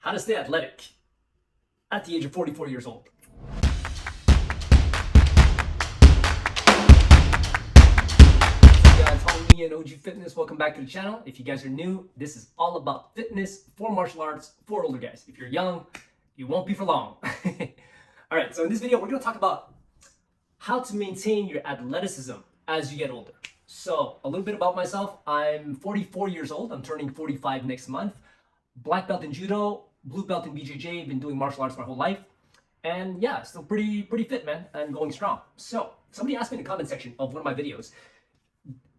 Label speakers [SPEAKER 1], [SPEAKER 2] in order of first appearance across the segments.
[SPEAKER 1] How to stay athletic at the age of 44 years old. Hey guys, follow me at OG Fitness. Welcome back to the channel. If you guys are new, this is all about fitness for martial arts for older guys. If you're young, you won't be for long. All right, so in this video, we're gonna talk about how to maintain your athleticism as you get older. So a little bit about myself. I'm 44 years old. I'm turning 45 next month. Black belt in Judo, Blue Belt in Bjj. Been doing martial arts my whole life. And yeah, still pretty fit, man, and going strong. So somebody asked me in the comment section of one of my videos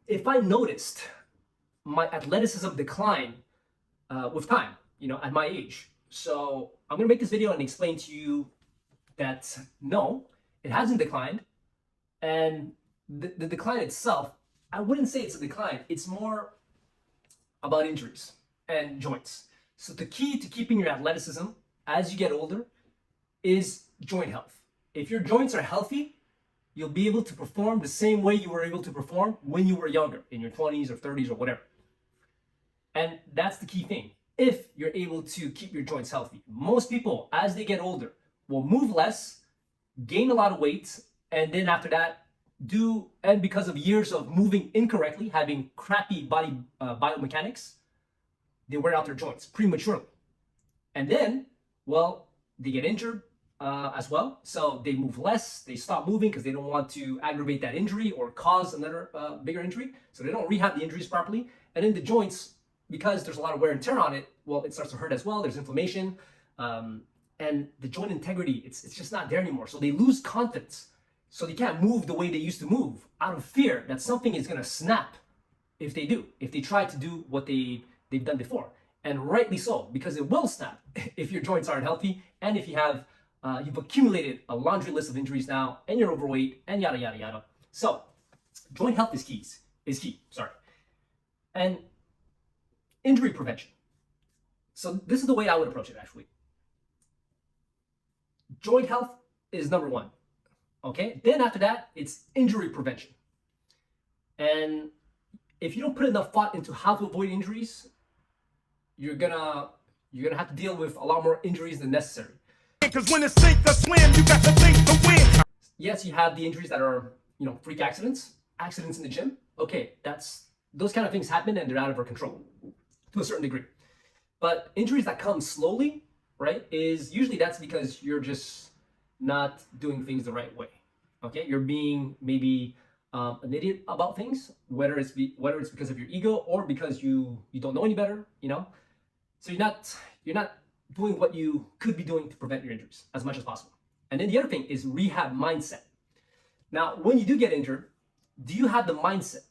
[SPEAKER 1] if I noticed my athleticism decline with time, at my age. So I'm gonna make this video and explain to you that no, it hasn't declined. And the decline itself, I wouldn't say it's a decline. It's more about injuries and joints. So the key to keeping your athleticism as you get older is joint health. If your joints are healthy, you'll be able to perform the same way you were able to perform when you were younger, in your 20s or 30s or whatever. And that's the key thing. If you're able to keep your joints healthy. Most people, as they get older, will move less, gain a lot of weight, and then after that, and because of years of moving incorrectly, having crappy body biomechanics, they wear out their joints prematurely. And then, well, they get injured as well. So they move less, they stop moving because they don't want to aggravate that injury or cause another bigger injury. So they don't rehab the injuries properly. And then the joints, because there's a lot of wear and tear on it, well, it starts to hurt as well. There's inflammation. And the joint integrity, it's just not there anymore. So they lose confidence. So they can't move the way they used to move out of fear that something is going to snap if they try to do what they've done before. And rightly so, because it will snap if your joints aren't healthy and if you've accumulated a laundry list of injuries now and you're overweight and yada, yada, yada. So joint health is key. And injury prevention. So this is the way I would approach it, actually. Joint health is number one. Okay, then after that, it's injury prevention. And if you don't put enough thought into how to avoid injuries, you're gonna have to deal with a lot more injuries than necessary.
[SPEAKER 2] Because when it's sink or swim, you got to think to win.
[SPEAKER 1] Yes, you have the injuries that are, freak accidents in the gym. Okay, those kind of things happen and they're out of our control to a certain degree. But injuries that come slowly, right, is usually that's because you're just not doing things the right way. Okay, you're being maybe an idiot about things, whether it's because of your ego or because you don't know any better, So you're not doing what you could be doing to prevent your injuries as much as possible. And then the other thing is rehab mindset. Now, when you do get injured, do you have the mindset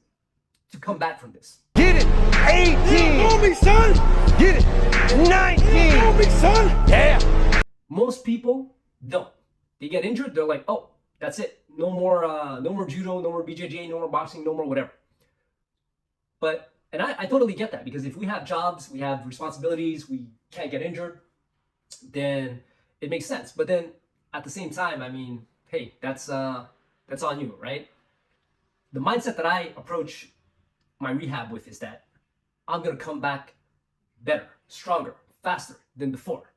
[SPEAKER 1] to come back from this?
[SPEAKER 2] Get it! 18! You me, son! Get it! 19! You me, son! Yeah!
[SPEAKER 1] Most people don't. They get injured, they're like, oh, that's it. No more judo, no more BJJ, no more boxing, no more whatever. And I totally get that, because if we have jobs, we have responsibilities, we can't get injured, then it makes sense. But then at the same time, I mean, hey, that's on you, right? The mindset that I approach my rehab with is that I'm gonna come back better, stronger, faster than before.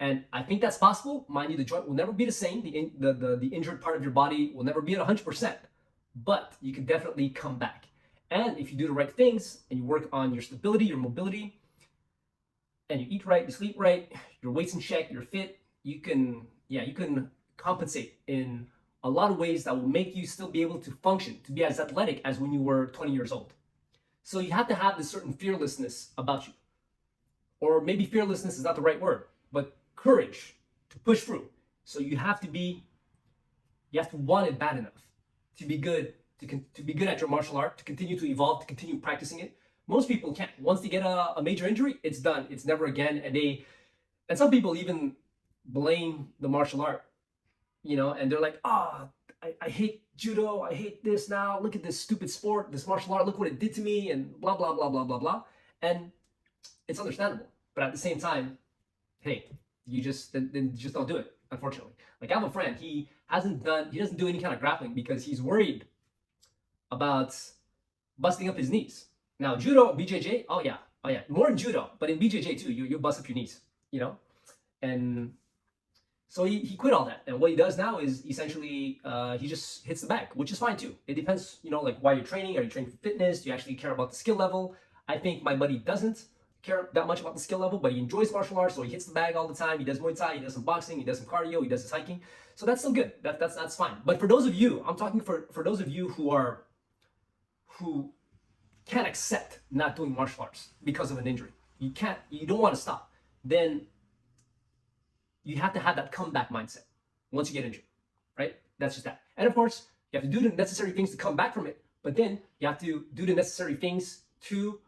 [SPEAKER 1] And I think that's possible. Mind you, the joint will never be the same. The injured part of your body will never be at 100%, but you can definitely come back. And if you do the right things and you work on your stability, your mobility, and you eat right, you sleep right, your weight's in check, you're fit, you can compensate in a lot of ways that will make you still be able to function, to be as athletic as when you were 20 years old. So you have to have this certain fearlessness about you. Or maybe fearlessness is not the right word, but courage to push through. So you have to want it bad enough to be good, to be good at your martial art, to continue to evolve, to continue practicing it. Most people can't. Once they get a major injury, it's done. It's never again. And some people even blame the martial art, and they're like, I hate judo. I hate this now. Look at this stupid sport, this martial art. Look what it did to me, and blah, blah, blah, blah, blah, blah. And it's understandable. But at the same time, hey, you just don't do it, unfortunately. Like, I have a friend, he doesn't do any kind of grappling because he's worried about busting up his knees. Now, judo, BJJ, oh yeah, more in judo, but in BJJ too, you bust up your knees. you know, and so he quit all that. And what he does now is essentially he just hits the bag, which is fine too. It depends, you know, like why you're training. Are you training for fitness? Do you actually care about the skill level? I think my buddy doesn't care that much about the skill level, but he enjoys martial arts, so he hits the bag all the time. He does Muay Thai, he does some boxing, he does some cardio, he does his hiking. So that's still good. That's fine. But for those of you, I'm talking for those of you who can't accept not doing martial arts because of an injury. You don't want to stop. Then you have to have that comeback mindset once you get injured, right? That's just that. And of course, you have to do the necessary things to come back from it, but then you have to do the necessary things to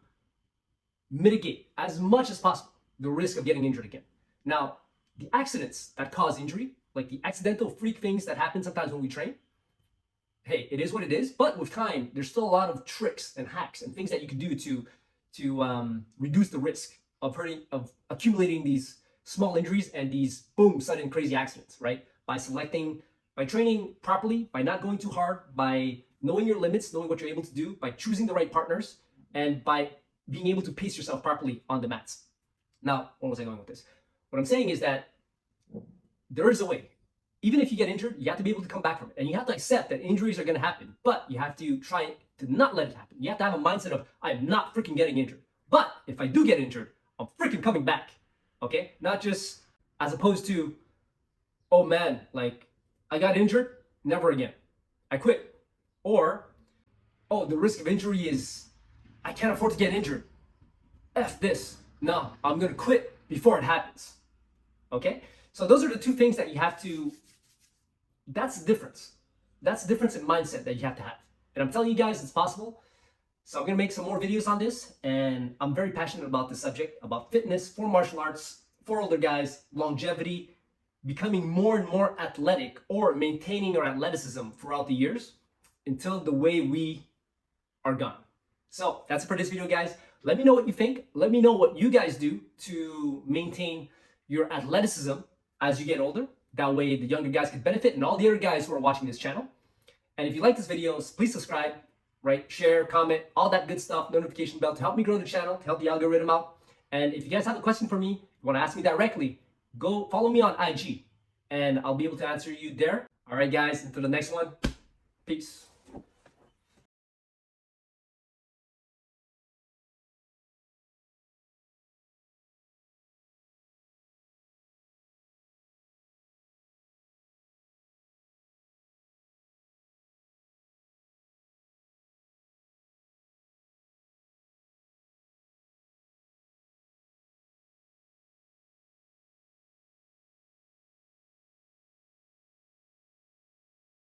[SPEAKER 1] mitigate as much as possible the risk of getting injured again. Now, the accidents that cause injury, like the accidental freak things that happen sometimes when we train, hey, it is what it is, but with time, there's still a lot of tricks and hacks and things that you can do to reduce the risk of accumulating these small injuries and these boom, sudden crazy accidents, right? By training properly, by not going too hard, by knowing your limits, knowing what you're able to do, by choosing the right partners, and by being able to pace yourself properly on the mats. Now, where was I going with this? What I'm saying is that there is a way. Even if you get injured, you have to be able to come back from it. And you have to accept that injuries are going to happen, but you have to try to not let it happen. You have to have a mindset of, I'm not freaking getting injured. But if I do get injured, I'm freaking coming back. Okay? Not just as opposed to, oh man, like I got injured, never again. I quit. Or, oh, the risk of injury is, I can't afford to get injured. F this. No, I'm going to quit before it happens. Okay? So those are the two things that you have to, that's the difference. That's the difference in mindset that you have to have. And I'm telling you guys, it's possible. So I'm going to make some more videos on this. And I'm very passionate about this subject, about fitness for martial arts, for older guys, longevity, becoming more and more athletic, or maintaining our athleticism throughout the years until the way we are gone. So that's it for this video, guys. Let me know what you think. Let me know what you guys do to maintain your athleticism as you get older. That way the younger guys can benefit and all the other guys who are watching this channel. And if you like this video, please subscribe, right? Share, comment, all that good stuff, notification bell to help me grow the channel, to help the algorithm out. And if you guys have a question for me, you want to ask me directly, go follow me on IG and I'll be able to answer you there. All right, guys, until the next one, peace.